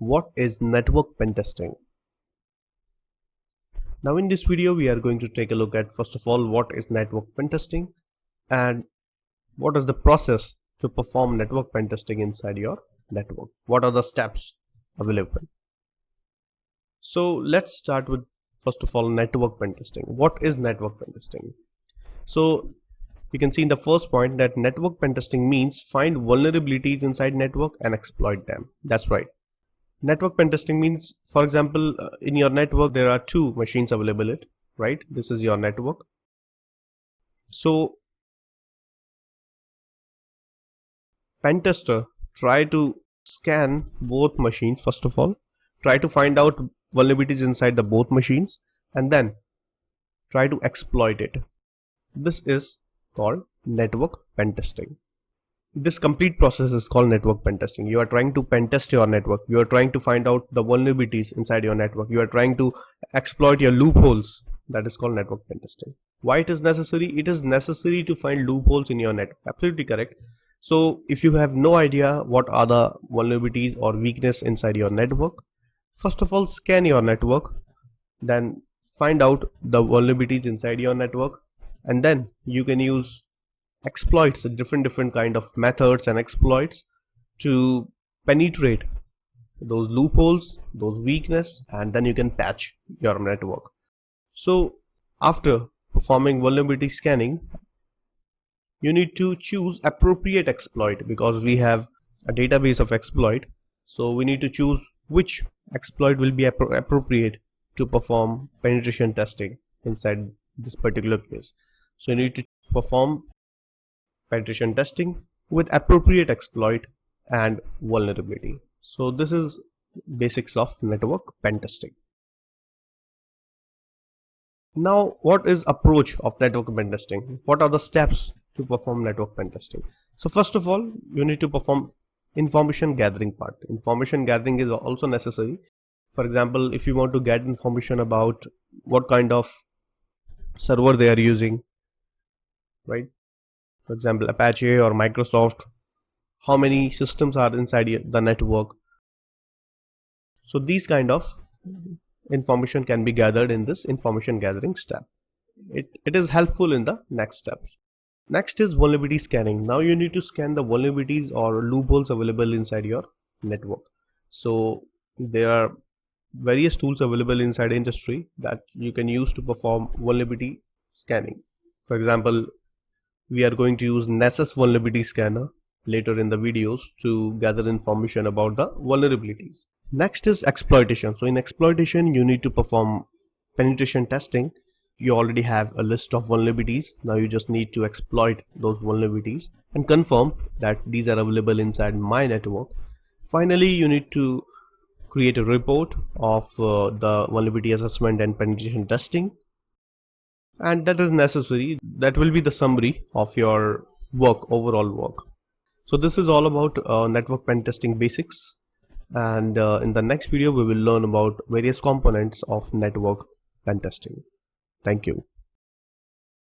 what is network pen testing? Now in this video we are going to take a look at, first of all, what is network pen testing and what is the process to perform network pen testing inside your network. What are the steps available? So let's start with, first of all, network pen testing. What is network pen testing? So you can see in the first point that network pen testing means find vulnerabilities inside network and exploit them. That's right. Network pen testing means, for example, in your network there are two machines available, right? This is your network. So pen tester try to scan both machines. First of all, try to find out vulnerabilities inside the both machines and then try to exploit it. This is called network pen testing. This complete process is called network pen testing. You are trying to pen test your network. You are trying to find out the vulnerabilities inside your network. You are trying to exploit your loopholes. That is called network pen testing. Why it is necessary? It is necessary to find loopholes in your network. Absolutely correct. So if you have no idea what are the vulnerabilities or weakness inside your network, first of all, scan your network, then find out the vulnerabilities inside your network, and then you can use exploits, different kind of methods and exploits to penetrate those loopholes, those weakness, and then you can patch your network. So after performing vulnerability scanning, you need to choose appropriate exploit, because we have a database of exploit. So we need to choose which exploit will be appropriate to perform penetration testing inside this particular case. So you need to perform penetration testing with appropriate exploit and vulnerability. So this is basics of network pen testing. Now, what is approach of network pen testing? What are the steps to perform network pen testing? So first of all, you need to perform information gathering part. Information gathering is also necessary. For example, if you want to get information about what kind of server they are using, right? For example, Apache or Microsoft, how many systems are inside the network. So these kind of information can be gathered in this information gathering step. It is helpful in the next steps. Next is vulnerability scanning. Now you need to scan the vulnerabilities or loopholes available inside your network. So there are various tools available inside industry that you can use to perform vulnerability scanning. For example, we are going to use Nessus vulnerability scanner later in the videos to gather information about the vulnerabilities. Next is exploitation. So in exploitation, you need to perform penetration testing. You already have a list of vulnerabilities. Now you just need to exploit those vulnerabilities and confirm that these are available inside my network. Finally, you need to create a report of the vulnerability assessment and penetration testing. And that is necessary. That will be the summary of your work, overall work. So this is all about network pen testing basics, and in the next video we will learn about various components of network pen testing. Thank you.